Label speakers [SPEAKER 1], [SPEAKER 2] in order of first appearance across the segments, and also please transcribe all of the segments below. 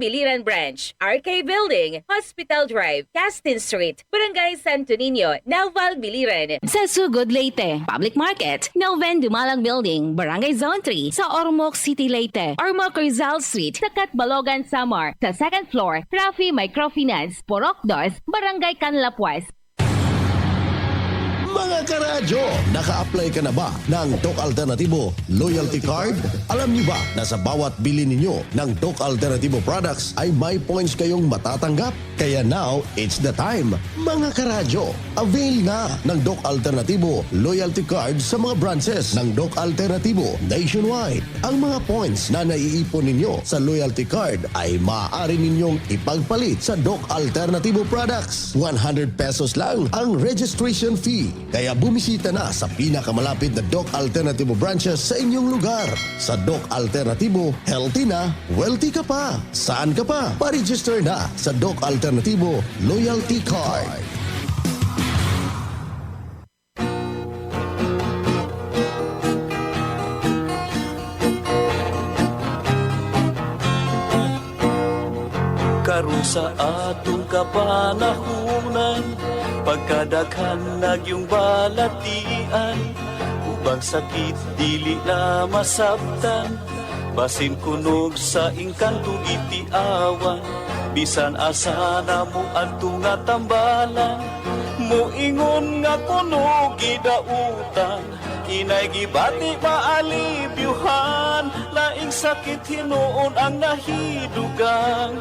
[SPEAKER 1] Biliran Branch, RK Building, Hospital Drive, Castin Street, Barangay Santo Niño, Naval Biliran. Sa Sugod, Leyte, Public Market, Noven Dumalang Building, Barangay Zone 3, sa Ormoc City, Leyte, Ormoc Rizal Street, sa Catbalogan, Samar, sa second floor, Rafi Microfinance, Porok Dos, Barangay Canlapuas.
[SPEAKER 2] Mga karadyo, naka-apply ka na ba ng Doc Alternativo Loyalty Card? Alam niyo ba na sa bawat bili ninyo ng Doc Alternativo products ay may points kayong matatanggap? Kaya now, it's the time. Mga karadyo, avail na ng Doc Alternativo Loyalty Card sa mga branches ng Doc Alternativo nationwide. Ang mga points na naiipon ninyo sa Loyalty Card ay maaari ninyong ipagpalit sa Doc Alternativo products. 100 pesos lang ang registration fee. Kaya bumisita na sa pinakamalapit na Doc Alternativo branches sa inyong lugar. Sa Doc Alternativo, healthy na, wealthy ka pa. Saan ka pa? Pa-register na sa Doc Alternativo Loyalty Card.
[SPEAKER 3] Karon sa atong kapanahunan, pagkadaghan nagyong balatian, ubang sakit dili na masabtan, basin kunog sa ingkanto gitiawan, bisan asa na mo adto nga tambalan, muingon nga kunog gidautan, inay gibati maalibyuhan, laing sakit hinuon ang nahidugang.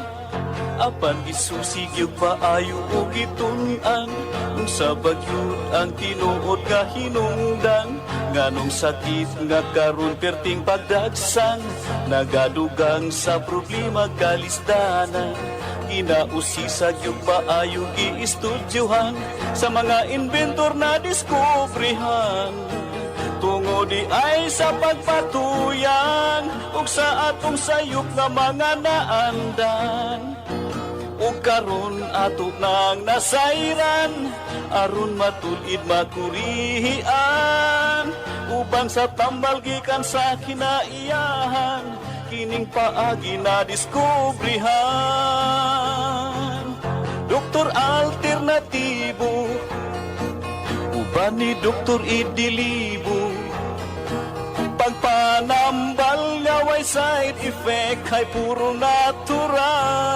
[SPEAKER 3] Apan gisusig yung paayo o gitunan, kung sa bagyod ang tinuod nga hinungdan, nganong sakit nga karon perting pagdagsan, nagadugang sa problema kalisdanan. Inausisag yung paayo giistudyohan, sa mga inventor na diskubrihan. Tungo di ay sa pagpatuyan, ug sa atong sayop nga mga naandan. O karon ato nang nasayran, aron matulid makurihian, ubang sa tambal gikan sa kinaiyahan, kining paagi na diskubrihan. Doktor Alternatibo, uban ni Doktor Idilibo, pagpanambal nga way side effect ay puro natural.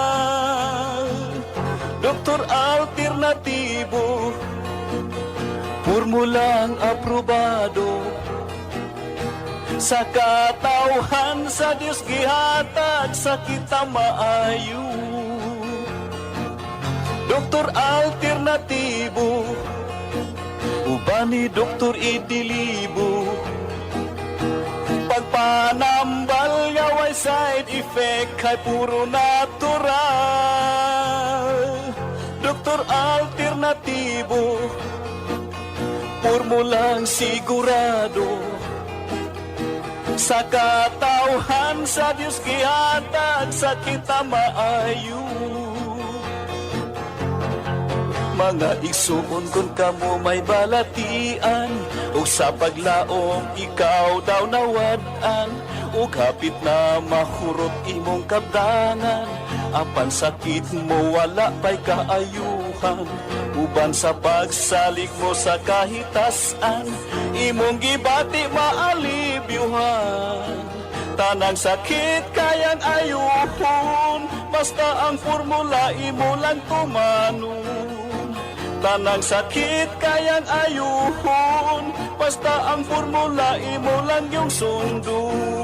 [SPEAKER 3] Doktor Alternatibo, formulang aprobado, sa katawhan sa Diyos gihatag sa kita maayo. Doktor Alternatibo, uban ni Doktor Idilibo, pagpanambal nga way side effect ay puro natural. Doktor Alternatibo, formulang sigurado, sa katawhan sa Diyos gihatag sa kita maayo. Mga igsuon kung kamo may balatian, o sa paglaom ikaw daw nawadan, o kapit na mahurot imong kabdangan, apan sakit mo wala pa'y kaayuhan, uban sa pagsalig mo sa kahitasan, imong gibati maalibyuhan. Tanang sakit kayang ayuhon, basta ang formula imo lang tumanon. Tanang sakit kayang ayuhon, basta ang formula imo lang yung sundon.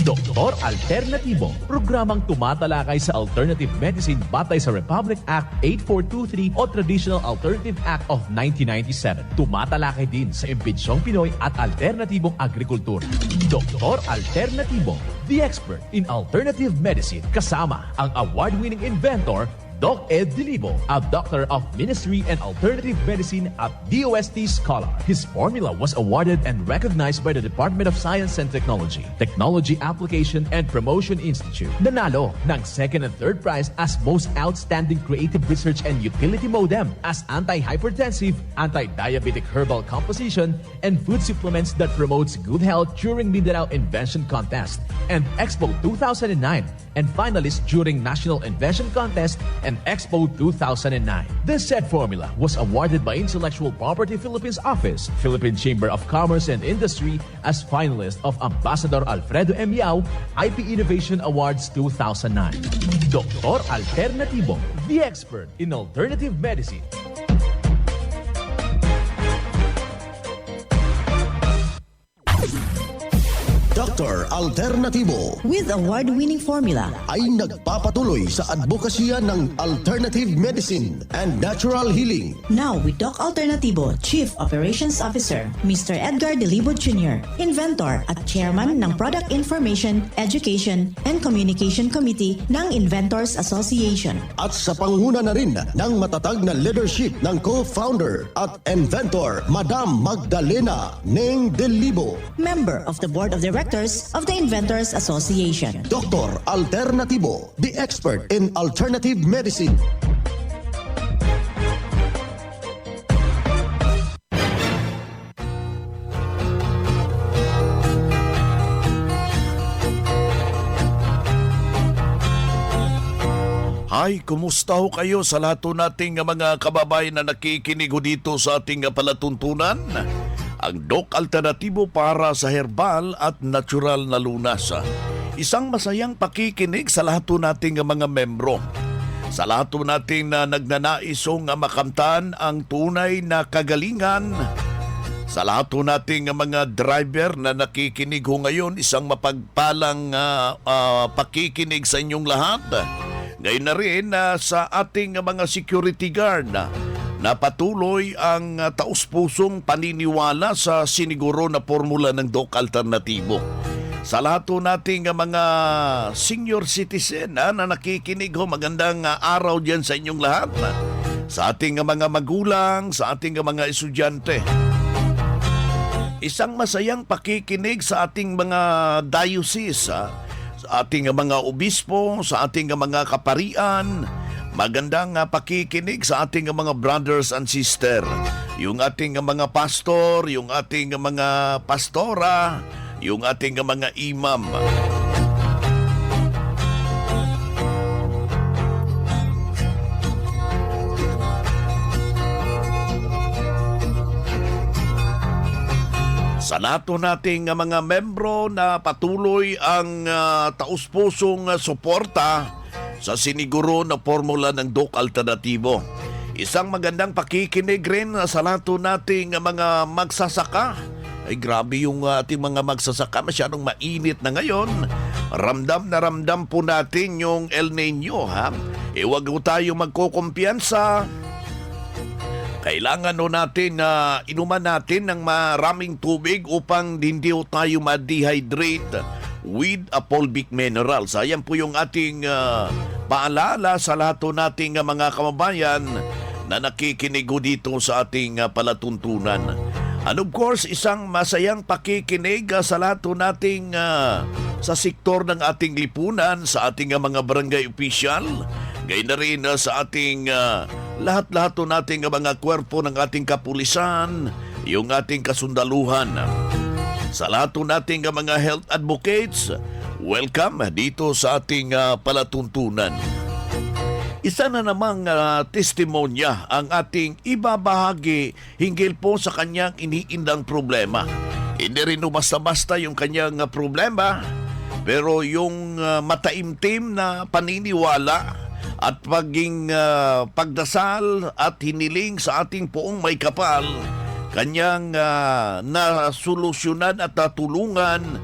[SPEAKER 4] Doktor Alternativo, programang tumatalakay sa alternative medicine batay sa Republic Act 8423 o Traditional Alternative Act of 1997. Tumatalakay din sa imbitsyong Pinoy at alternatibong agrikultura. Doktor Alternativo, the expert in alternative medicine, kasama ang award-winning inventor Doc Ed Dilibo, a doctor of ministry and alternative medicine at DOST Scholar. His formula was awarded and recognized by the Department of Science and Technology, Technology Application and Promotion Institute. Nanalo ng second and third prize as Most Outstanding Creative Research and Utility Modem as anti-hypertensive, anti-diabetic herbal composition, and food supplements that promotes good health during Mindanao Invention Contest and Expo 2009, and finalist during National Invention Contest and Expo 2009. This said formula was awarded by Intellectual Property Philippines Office, Philippine Chamber of Commerce and Industry as finalist of Ambassador Alfredo M. Yao IP Innovation Awards 2009. Dr. Alternativo, the expert in alternative medicine.
[SPEAKER 2] Dr. Alternativo
[SPEAKER 5] With award-winning formula,
[SPEAKER 2] ay nagpapatuloy sa advokasya ng alternative medicine and natural healing.
[SPEAKER 5] now with Doc Alternativo, Chief Operations Officer, Mr. Edgar Dilibo Jr., Inventor at Chairman ng Product Information, Education, and Communication Committee ng Inventors Association.
[SPEAKER 2] At sa panguna na rin ng matatag na leadership ng co-founder at inventor, Madam Magdalena Neng Dilibo.
[SPEAKER 5] Member of the Board of Directors of the Inventors Association.
[SPEAKER 2] Dr. Alternativo, the expert in alternative medicine.
[SPEAKER 3] Hi, kumusta ho kayo sa lahat ho nating mga kababayan na nakikinig ho dito sa ating palatuntunan? Ang Doc Alternativo para sa herbal at natural na lunas. Isang masayang pakikinig sa lahat ho nating mga membro. Sa lahat ho nating nagnanaisong makamtan ang tunay na kagalingan. Sa lahat ho nating mga driver na nakikinig ho ngayon, isang mapagpalang pakikinig sa inyong lahat. Ngayon na rin sa ating mga security guard na patuloy ang taus-pusong paniniwala sa siniguro na formula ng Doc Alternativo. Sa lahat ho nating mga senior citizen na nakikinig ho, magandang araw dyan sa inyong lahat. Sa ating mga magulang, sa ating mga estudyante. Isang masayang pakikinig sa ating mga diocese, sa ating mga obispo, sa ating mga kaparian. Magandang pakikinig sa ating mga brothers and sister. Yung ating mga pastor, yung ating mga pastora, yung ating mga imam. Sa lahat nating mga membro na patuloy ang taus-pusong suporta sa siniguro na formula ng Doc Alternativo. Isang magandang pakikinig rin sa lahat nating mga magsasaka. Ay grabe yung ating mga magsasaka, masyadong mainit na ngayon. Ramdam na ramdam po natin yung El Nino, ha? Huwag po tayo magkukumpiyansa. Kailangan natin na inuman natin ng maraming tubig upang hindi tayo ma-dehydrate with a fulvic mineral. Ayan po yung ating paalala sa lahat nating mga kababayan na nakikinig dito sa ating palatuntunan. And of course, isang masayang pakikinig sa lahat nating sa sektor ng ating lipunan, sa ating mga barangay official, gayon na rin sa ating lahat-lahat nating mga kwerpo ng ating kapulisan, yung ating kasundaluhan. Sa lahat nating mga health advocates, welcome dito sa ating palatuntunan. Isa na namang testimonya ang ating ibabahagi hinggil po sa kanyang iniindang problema. Hindi rin basta-basta yung kanyang problema, pero yung mataimtim na paniniwala at pagdasal at hiniling sa ating poong may kapal, kanyang nasolusyonan at natulungan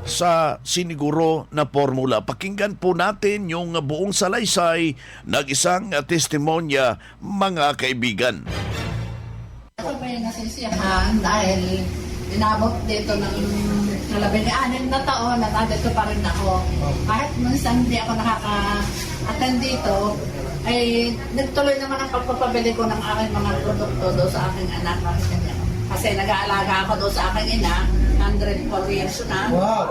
[SPEAKER 3] sa siniguro na formula. Pakinggan po natin yung buong salaysay ng isang testimonya, mga kaibigan.
[SPEAKER 6] Ako pa yung nasisiyahan dahil inabot dito ng 16 na taon at nandito pa rin ako. Kahit minsan hindi ako nakaka-attend dito, ay nagtuloy naman ang pagpapabili ko ng aking mga produkto doon sa aking anak. Kasi nag-aalaga ako doon sa aking ina, 104 years na. Wow!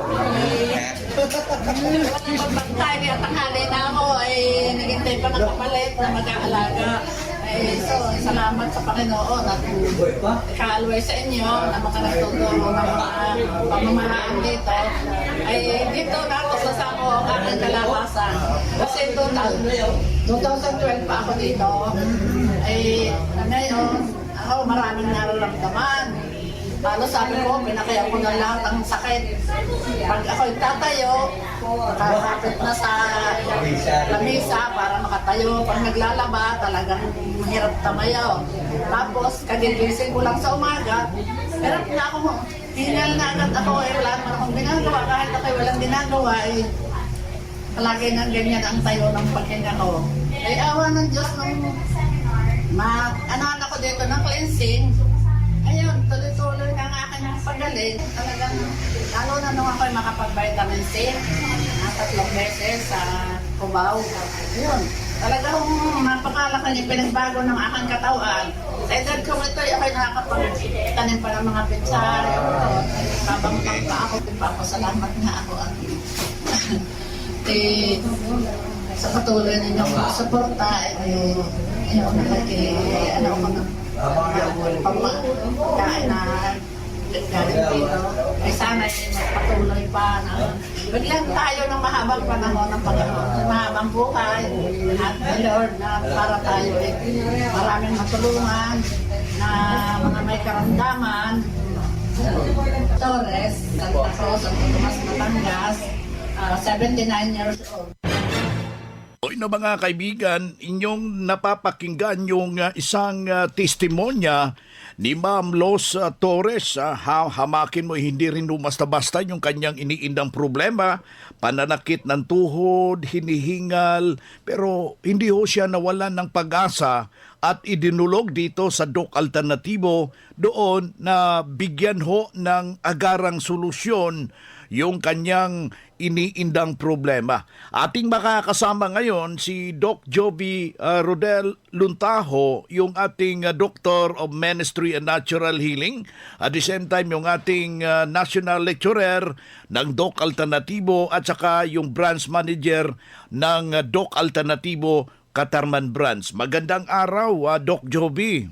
[SPEAKER 6] Pagpagkali at tanghali na ako, ay naghintay pa ng kapalit na mag-aalaga. So, salamat sa Panginoon at kaalway sa inyo na mga nagtuturo ng mga pamamahaan dito. Ay dito natuklasan ko ang aking kalabasan. Kasi 2012 pa ako dito. Ay ngayon, ako maraming nararamdaman. Lalo sabi ko, pinakaya ko na lahat ang sakit. Pag ako'y tatayo, nakakapit na sa lamisa para makatayo. Pag naglalaba, talagang mahirap tamayo. Tapos, kagigising ko lang sa umaga, hirap na ako, hingal na agad ako, wala naman akong ginagawa. Kahit ako'y walang ginagawa, palagi nang ganyan ang tayo ng paghinga ko. Ay awa ng Diyos nung anahan ako dito ng cleansing. Ayun, tuloy-tuloy ang aking pagaling. Talagang, lalo na nung ako'y makapag-vitamin C, 3 beses sa Cubao. Ayun, talagang napakalaki yung pinagbago ng aking katawan. Sa edad ko ito, ako'y nakakapag-tanim pa ng mga pitsar. Babangkang pa ako, salamat nga ako. Sa patuloy ninyong suporta, ayun, mga pagkain na galing dito. Ay sana magpatuloy pa na bigyan tayo ng mahabang panahon ng Panginoon, mahabang buhay at Lord na para tayo maraming matulungan na mga may karamdaman. Torres, Santa Cruz, Santo Tomas, Batangas, 79 years old.
[SPEAKER 7] No, mga kaibigan, inyong napapakinggan yung isang testimonya ni Ma'am Los Torres. Hamakin mo, hindi rin basta-basta yung kanyang iniindang problema, pananakit ng tuhod, hinihingal, pero hindi ho siya nawalan ng pag-asa at idinulog dito sa Doc Alternatibo doon na bigyan ho ng agarang solusyon yung kanyang iniindang problema. Ating makakasama ngayon si Doc Joby Rodel Luntaho, yung ating Doctor of Ministry and Natural Healing. At the same time, yung ating National Lecturer ng Doc Alternatibo at saka yung Branch Manager ng Doc Alternatibo Katarman Branch. Magandang araw, Doc Joby.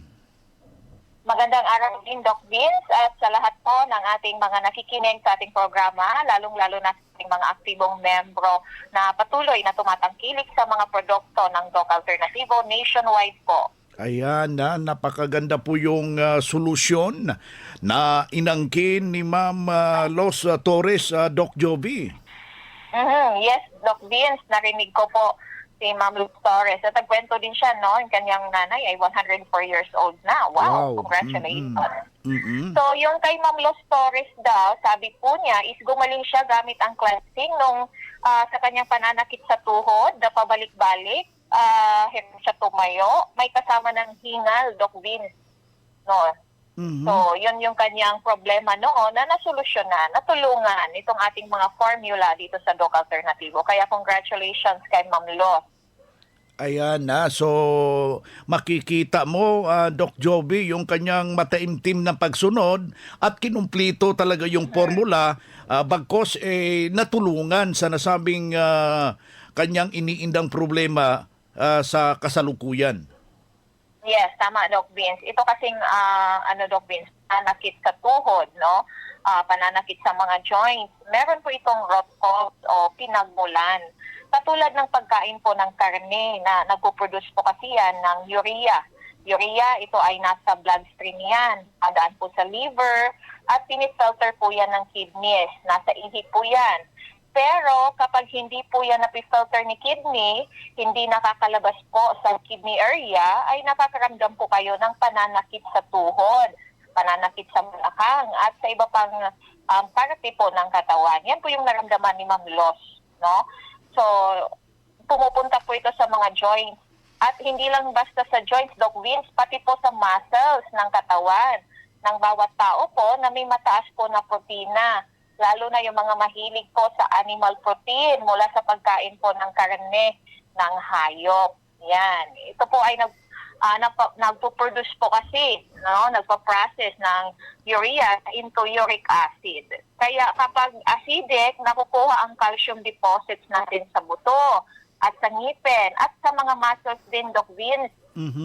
[SPEAKER 8] Magandang araw din, Doc Vince, at sa lahat po ng ating mga nakikinig sa ating programa, lalong-lalo na sa ating mga aktibong membro na patuloy na tumatangkilik sa mga produkto ng Doc Alternativo nationwide po.
[SPEAKER 7] Ayan, napakaganda po yung solusyon na inangkin ni Ma'am Los Torres, Doc Joby.
[SPEAKER 8] Yes, Doc Vince, narinig ko po si Ma'am Luz Torres. At nagkwento din siya, no? Yung kanyang nanay ay 104 years old na. Wow. Congratulations. So, yung kay Ma'am Luz Torres daw, sabi po niya, is gumaling siya gamit ang cleansing nung sa kanyang pananakit sa tuhod, na pabalik-balik, hirap siya tumayo, may kasama ng hingal, Doc Vince. No? So, yun yung kanyang problema noon na nasolusyonan, natulungan itong ating mga formula dito sa Doc Alternativo. Kaya congratulations kay Ma'am Luz.
[SPEAKER 7] Ayan na, so makikita mo, Doc Joby, yung kanyang mataimtim na pagsunod at kinumplito talaga yung formula bagkos natulungan sa nasabing kanyang iniindang problema sa kasalukuyan.
[SPEAKER 8] Yes, tama, Doc Vince. Ito kasing, Doc Vince, pananakit sa tuhod, no? Pananakit sa mga joints. Meron po itong root cause o pinagmulan. Katulad ng pagkain po ng karne na nagpo-produce po kasi yan ng urea. Urea, ito ay nasa bloodstream yan. Adaan po sa liver at pinifilter po yan ng kidneys. Nasa ihi po yan. Pero kapag hindi po yan napifilter ni kidney, hindi nakakalabas po sa kidney area, ay nakakaramdam po kayo ng pananakit sa tuhod, pananakit sa balakang, at sa iba pang parte po ng katawan. Yan po yung naramdaman ni Ma'am Los, no? So, pumupunta po ito sa mga joints. At hindi lang basta sa joints, Doc Vince, pati po sa muscles ng katawan ng bawat tao po na may mataas po na protina. Lalo na yung mga mahilig po sa animal protein mula sa pagkain po ng karne ng hayop. Yan. Ito po ay nagpo-produce po kasi, no, nagpo-process ng urea into uric acid. Kaya kapag acidic, nakukuha ang calcium deposits natin sa buto at sa ngipin at sa mga muscles din, Doc Vince,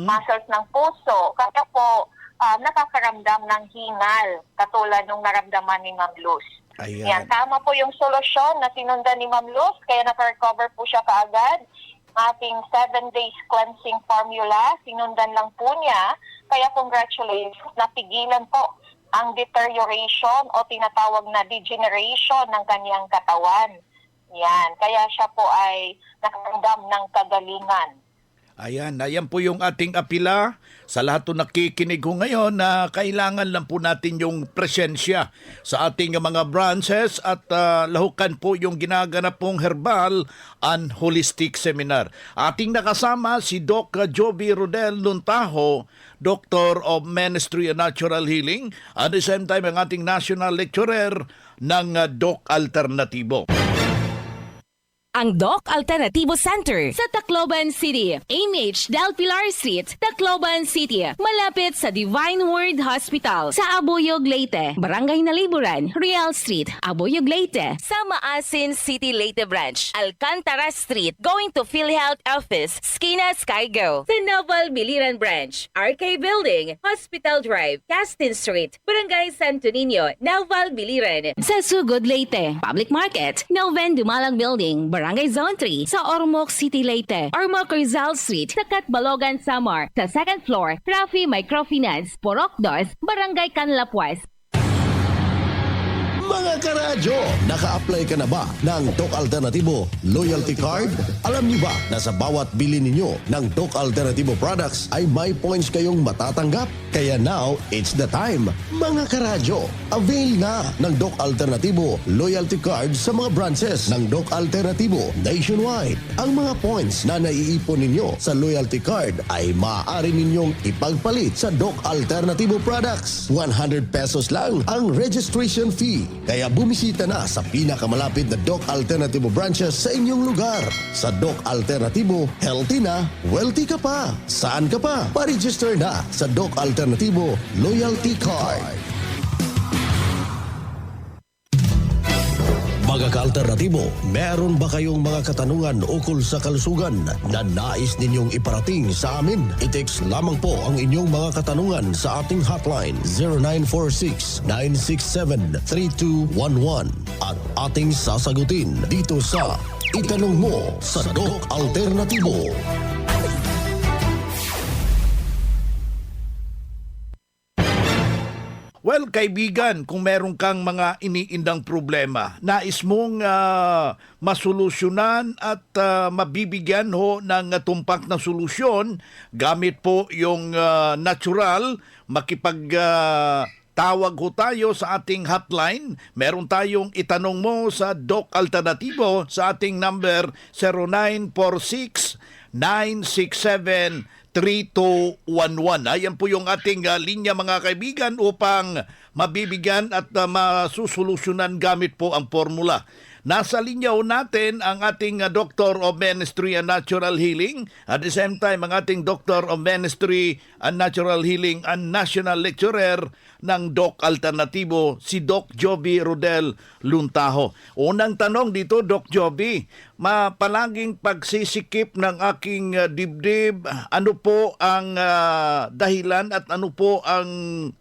[SPEAKER 8] muscles ng puso. Kaya po, nakakaramdam ng hingal, katulad nung naramdaman ni Ma'am Luz.
[SPEAKER 7] Ayan.
[SPEAKER 8] Yan, tama po yung solusyon na sinundan ni Ma'am Luz, kaya naka-recover po siya kaagad. Ating 7 days cleansing formula, sinundan lang po niya. Kaya congratulations, napigilan po ang deterioration o tinatawag na degeneration ng kanyang katawan. Yan, kaya siya po ay nakaramdam ng kagalingan.
[SPEAKER 7] Ayan po yung ating apila sa lahat ng nakikinig ko ngayon na kailangan lang po natin yung presensya sa ating mga branches at lahukan po yung ginaganap pong herbal and holistic seminar. Ating nakasama si Doc Joby Rodel Luntaho, Doctor of Ministry and Natural Healing, at the same time ang ating national lecturer ng Doc Alternatibo.
[SPEAKER 1] Ang Doc Alternativo Center sa Tacloban City, AMH Del Pilar Street, Tacloban City, malapit sa Divine Word Hospital sa Abuyog, Leyte, Barangay Naliburan, Real Street, Abuyog, Leyte, sa Maasin City, Leyte Branch, Alcantara Street, going to PhilHealth Office, Skina Skygo, sa Naval Biliran Branch, RK Building, Hospital Drive, Castin Street, Barangay Santo Niño, Naval Biliran, sa Sugod, Leyte, Public Market, Noven Dumalang Building, Barangay Zone 3 sa Ormoc City, Leyte. Ormoc Rizal Street sa Catbalogan, Samar. Sa second floor, Rafi Microfinance, Porok 2, Barangay Canlapuas.
[SPEAKER 2] Mga karadyo, naka-apply ka na ba ng Doc Alternatibo Loyalty Card? Alam niyo ba na sa bawat bili ninyo ng Doc Alternatibo products ay may points kayong matatanggap? Kaya now, it's the time. Mga karadyo, avail na ng Doc Alternatibo Loyalty Card sa mga branches ng Doc Alternatibo nationwide. Ang mga points na naiipon ninyo sa Loyalty Card ay maaari ninyong ipagpalit sa Doc Alternatibo products. 100 pesos lang ang registration fee. Kaya bumisita na sa pinakamalapit na Doc Alternatibo branches sa inyong lugar. Sa Doc Alternatibo, healthy na, wealthy ka pa. Saan ka pa? Pa-register na sa Doc Alternatibo Loyalty Card. Mga ka-alternatibo, meron ba kayong mga katanungan ukol sa kalusugan na nais ninyong iparating sa amin? I-text lamang po ang inyong mga katanungan sa ating hotline 0946-967-3211 at ating sasagutin dito sa Itanong Mo sa Doc Alternatibo.
[SPEAKER 7] Well, kaibigan, kung meron kang mga iniindang problema, nais mong masolusyonan at mabibigyan ho ng tumpak na solusyon gamit po yung natural, tawag ho tayo sa ating hotline. Meron tayong itanong mo sa Doc Alternatibo sa ating number 0946-967-3211. Ayan po yung ating linya, mga kaibigan, upang mabibigyan at masusolusyonan gamit po ang formula. Nasa linya natin ang ating Doctor of Ministry and Natural Healing, at the same time ang ating Doctor of Ministry and Natural Healing and National Lecturer ng Doc Alternatibo, si Doc Joby Rodel Luntaho. Unang tanong dito, Doc Joby, palaging pagsisikip ng aking dibdib, ano po ang dahilan at ano po ang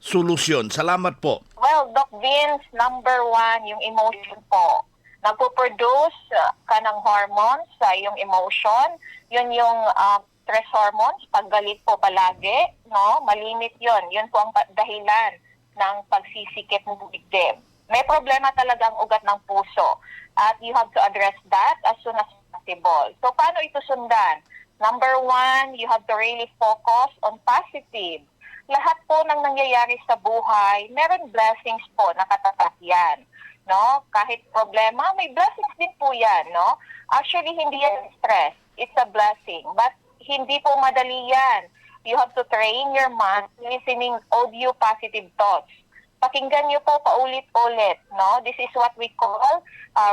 [SPEAKER 7] solusyon? Salamat po.
[SPEAKER 8] Well, Doc Vince, number 1, yung emotion po. Nagpo-produce ka ng hormones sa iyong emotion. Yun yung stress hormones. Pag galit po palagi, no? Malimit yun. Yun po ang dahilan ng pagsisikip ng dibdib. May problema talaga ang ugat ng puso. At you have to address that as soon as possible. So, paano ito sundan? Number 1, you have to really focus on positive. Lahat po ng nangyayari sa buhay, meron blessings po na katapat yan. No? Kahit problema, may blessings din po yan, no? Actually, hindi yan stress. It's a blessing. But hindi po madali yan. You have to train your mind listening audio positive thoughts. pakinggan niyo po paulit-ulit, no? This is what we call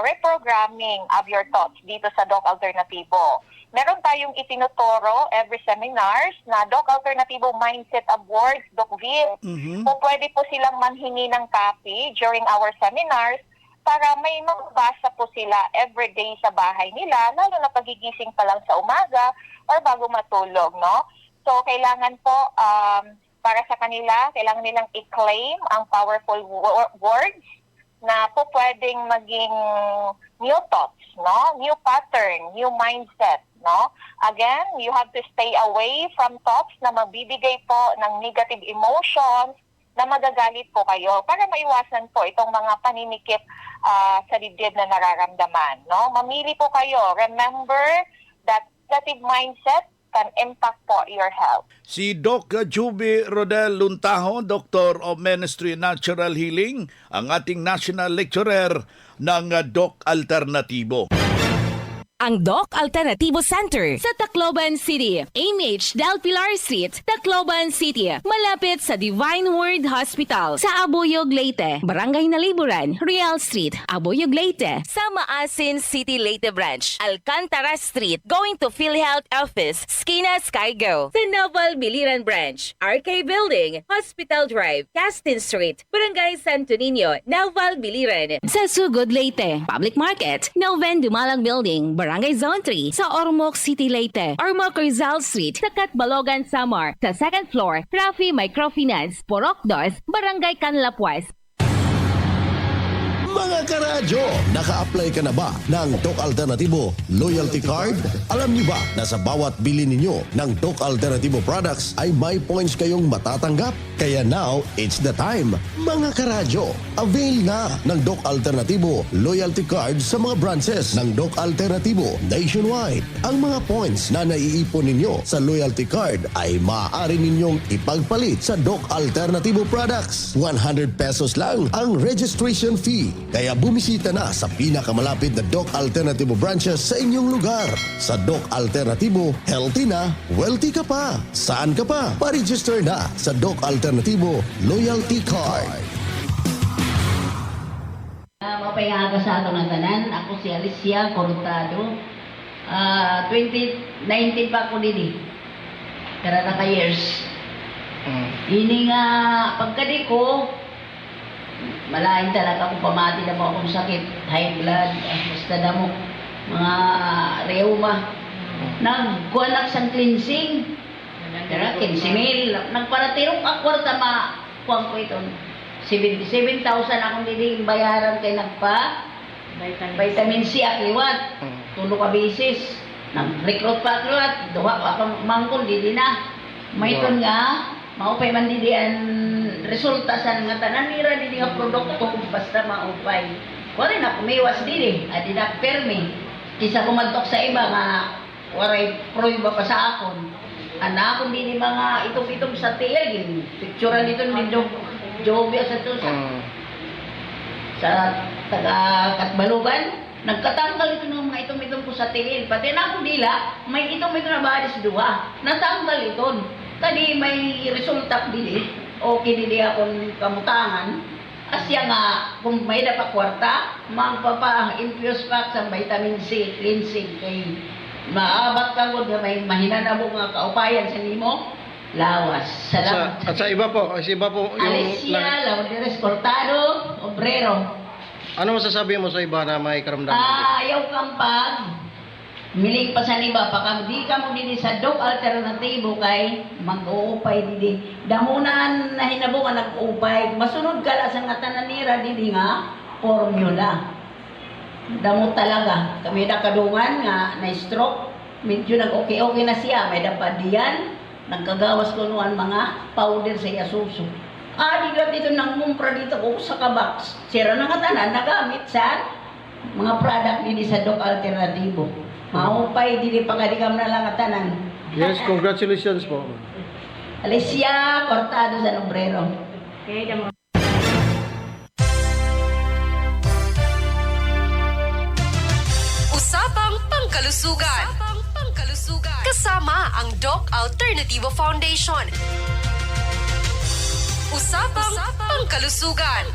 [SPEAKER 8] reprogramming of your thoughts dito sa Doc Alternatibo. Meron tayong itinuturo every seminars na Doc Alternatibo Mindset Awards, Doc Vil. Kung pwede po silang manhingi ng copy during our seminars para may mabasa po sila everyday sa bahay nila, lalo na pagigising pa lang sa umaga or bago matulog, no? So, kailangan po, para sa kanila, kailangan nilang i-claim ang powerful words na po pwedeng maging new thoughts, no? New pattern, new mindset, no? Again, you have to stay away from thoughts na magbibigay po ng negative emotions na magagalit po kayo para maiwasan po itong mga paninikip sa dibdib na nararamdaman, no? Mamili po kayo. Remember that negative mindset can impact po your health.
[SPEAKER 7] Si Doc Juby Rodel Luntaho, Doctor of Ministry Natural Healing, ang ating national lecturer ng Doc Alternatibo.
[SPEAKER 1] Ang Doc Alternatibo Center sa Tacloban City, AMH Del Pilar Street, Tacloban City, malapit sa Divine Word Hospital sa Abuyog, Leyte, Barangay Naliburan, Real Street, Abuyog, Leyte, sa Maasin City, Leyte Branch, Alcantara Street, going to PhilHealth Office, Skina Skygo, sa Naval Biliran Branch, RK Building, Hospital Drive, Castin Street, Barangay Santo Niño, Naval Biliran, sa Sugod, Leyte, Public Market, Noven Dumalang Building, Barangay Zone 3 sa Ormoc City, Leyte, Ormoc Rizal Street sa Catbalogan, Samar, sa second floor, Rafi Microfinance, Porok 2, Barangay Canlapuas.
[SPEAKER 2] Mga karadyo, naka-apply ka na ba ng Doc Alternatibo Loyalty Card? Alam niyo ba na sa bawat bili ninyo ng Doc Alternatibo products ay may points kayong matatanggap? Kaya now, it's the time. Mga karadyo, avail na ng Doc Alternatibo Loyalty Card sa mga branches ng Doc Alternatibo nationwide. Ang mga points na naiipon ninyo sa Loyalty Card ay maaari ninyong ipagpalit sa Doc Alternatibo products. 100 pesos lang ang registration fee. Kaya bumisita na sa pinakamalapit na Doc Alternatibo branches sa inyong lugar. Sa Doc Alternatibo, healthy na, wealthy ka pa. Saan ka pa? Pa-register na sa Doc Alternatibo Loyalty Card.
[SPEAKER 9] Mapayaga sa ato ng tanan. Ako si Alicia Cortado. 2019 pa ako dili. Karata ka years. Ini nga pagkadi ko, malain talaga kung pamati na mo akong sakit, high blood, basta damo, mga reuma. Nagkuhanak sang cleansing. Kaya 15,000. Nagparatirok ang kwarta kuhan ko ito. 77,000 akong diling bayaran kay nagpa vitamin C akliwat. Tulo ka bisis. Nag-recruit pa akliwat. Duha akong mangkol, dili na. May ito nga, maupay man dili ang resulta sa nga tanan nira dili nga produkto basta maupay. Wala na kumiwas dili, adi na permi. Kisa kumadtok sa iba nga waray proiba pa sa akon. Ana akon dili mga itong sa tiil, picture nito ni Joby sa to sa taga Katbalugan. Nagkatanggal ito ng mga itong ko sa tiil. Pati na ako dila, may itong na balis duha. Natanggal ito. Tadi may resulta dili, okay dili akong kamutangan. Asya nga, kung may dapat kwarta, magpapa-infuse pack sa vitamin C, cleansing, kay maabat ka mo, may mahinanabo nga kaupayan sa nimo, lawas. Salamat.
[SPEAKER 10] At sa iba po yung...
[SPEAKER 9] Alicia Lauderes Cortado, Obrero.
[SPEAKER 10] Ano masasabi mo sa iba na may karamdaman?
[SPEAKER 9] Ayaw kang pag miling pa sa iba, paka di ka mo dili sa Doc Alternatibo kay mag-uupay dili. Damunan na hinabo nga nag-uupay, masunod ka lang sa nga tananira dili nga formula. Damo talaga. Kami na kadungan nga na-stroke, medyo nag-okay na siya, may dapadiyan, nagkagawas ko nuan mga powder sa yasuso. Di lang dito nang mumpra dito ko sa kabox. Sira na nga tanan, nagamit sa mga product dili sa Doc Alternatibo. Maupay, dili pa kadikam na lang tanan.
[SPEAKER 10] Yes, congratulations po.
[SPEAKER 9] Alicia Cortado sa Obrero.
[SPEAKER 11] Usapang Pangkalusugan. Kasama ang Doc Alternativo Foundation. Usapang Pangkalusugan.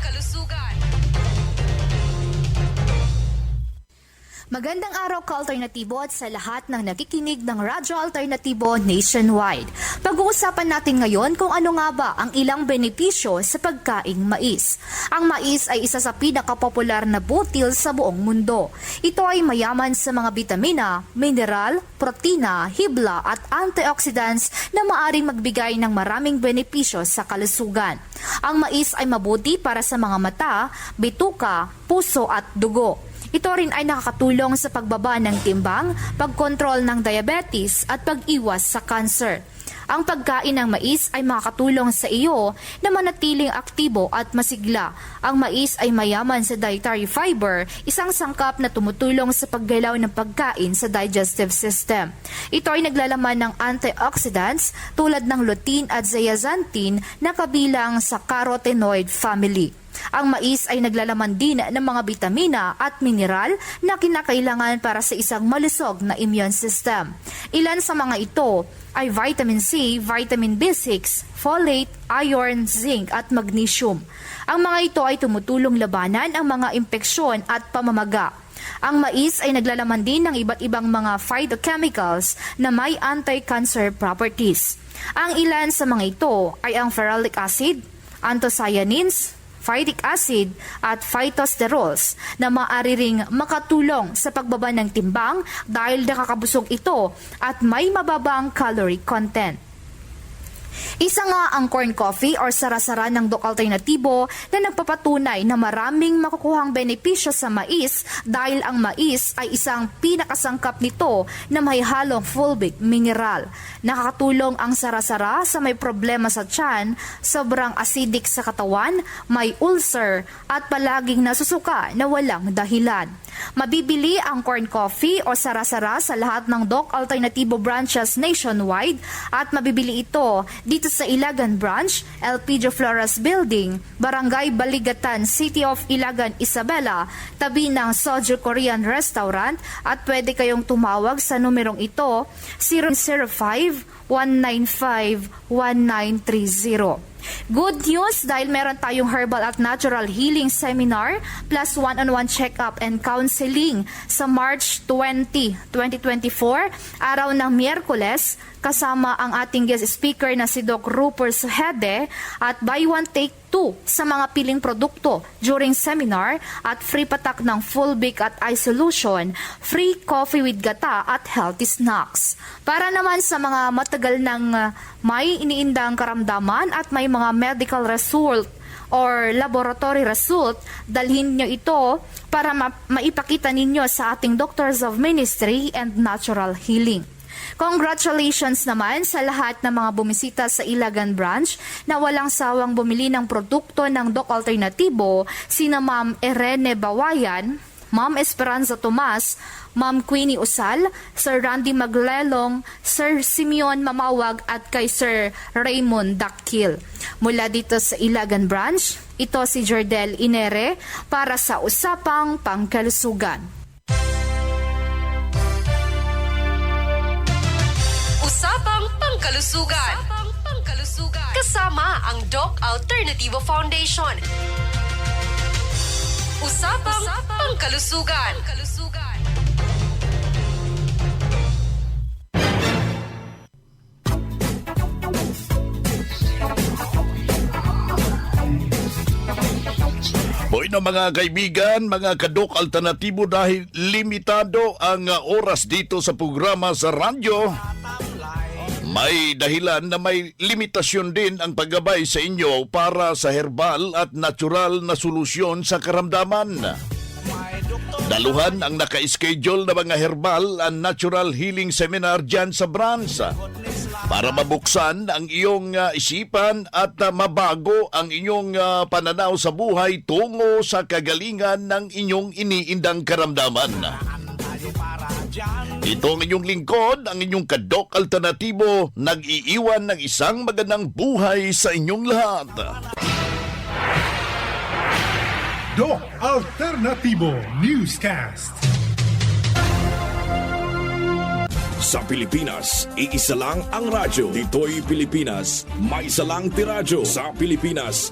[SPEAKER 12] Magandang araw ka-alternatibo at sa lahat ng nakikinig ng Radyo Alternatibo nationwide. Pag-uusapan natin ngayon kung ano nga ba ang ilang benepisyo sa pagkaing mais. Ang mais ay isa sa pinakapopular na butil sa buong mundo. Ito ay mayaman sa mga bitamina, mineral, protina, hibla at antioxidants na maaring magbigay ng maraming benepisyo sa kalusugan. Ang mais ay mabuti para sa mga mata, bituka, puso at dugo. Ito rin ay nakakatulong sa pagbaba ng timbang, pagkontrol ng diabetes at pag-iwas sa cancer. Ang pagkain ng mais ay makakatulong sa iyo na manatiling aktibo at masigla. Ang mais ay mayaman sa dietary fiber, isang sangkap na tumutulong sa paggalaw ng pagkain sa digestive system. Ito ay naglalaman ng antioxidants tulad ng lutein at zeaxanthin na kabilang sa carotenoid family. Ang mais ay naglalaman din ng mga bitamina at mineral na kinakailangan para sa isang malusog na immune system. Ilan sa mga ito ay vitamin C, vitamin B6, folate, iron, zinc at magnesium. Ang mga ito ay tumutulong labanan ang mga impeksyon at pamamaga. Ang mais ay naglalaman din ng iba't ibang mga phytochemicals na may anti-cancer properties. Ang ilan sa mga ito ay ang ferulic acid, anthocyanins, phytic acid at phytosterols na maaari ring makatulong sa pagbaba ng timbang dahil nakakabusog ito at may mababang calorie content. Isa nga ang corn coffee or sara-sara ng Doc Alternatibo na nagpapatunay na maraming makukuhang benepisyo sa mais dahil ang mais ay isang pinakasangkap nito na may halong fulvic mineral. Nakakatulong ang sara-sara sa may problema sa tiyan, sobrang acidic sa katawan, may ulcer at palaging nasusuka na walang dahilan. Mabibili ang corn coffee o sara-sara sa lahat ng Doc Alternatibo branches nationwide at mabibili ito dito sa Ilagan Branch, El Pidio Flores Building, Barangay Baligatan, City of Ilagan, Isabela, tabi ng Soju Korean Restaurant at pwede kayong tumawag sa numerong ito 005-195-1930. Good news dahil meron tayong herbal at natural healing seminar plus one-on-one check-up and counseling sa March 20, 2024, araw ng Miyerkules, kasama ang ating guest speaker na si Doc Rupert Suhede at buy one take two sa mga piling produkto during seminar at free patak ng Fulvic at eye solution, free coffee with gata at healthy snacks. Para naman sa mga matagal ng may iniindang karamdaman at may mga medical result or laboratory result, dalhin nyo ito para maipakita ninyo sa ating Doctors of Ministry and Natural Healing. Congratulations naman sa lahat ng mga bumisita sa Ilagan Branch na walang sawang bumili ng produkto ng Doc Alternatibo, sina Ma'am Irene Bawayan, Ma'am Esperanza Tomas, Ma'am Queenie Usal, Sir Randy Maglelong, Sir Simeon Mamawag at kay Sir Raymond Dakil. Mula dito sa Ilagan Branch, ito si Jordel Inere para sa Usapang Pangkalusugan.
[SPEAKER 11] Usapang Pangkalusugan. Kasama ang Doc Alternativo Foundation. Usapang Pangkalusugan.
[SPEAKER 7] Bueno mga kaibigan, mga kadok alternatibo, dahil limitado ang oras dito sa programa sa radyo, may dahilan na may limitasyon din ang paggabay sa inyo para sa herbal at natural na solusyon sa karamdaman. Daluhan ang naka-schedule na mga herbal and natural healing seminar dyan sa branch para mabuksan ang iyong isipan at mabago ang inyong pananaw sa buhay tungo sa kagalingan ng inyong iniindang karamdaman. Ito ang inyong lingkod, ang inyong kadok alternatibo, nag-iiwan ng isang magandang buhay sa inyong lahat.
[SPEAKER 13] Doc Alternativo Newscast.
[SPEAKER 14] Sa Pilipinas, iisa lang ang radyo. Dito'y Pilipinas, may isa lang tiradyo. Sa Pilipinas,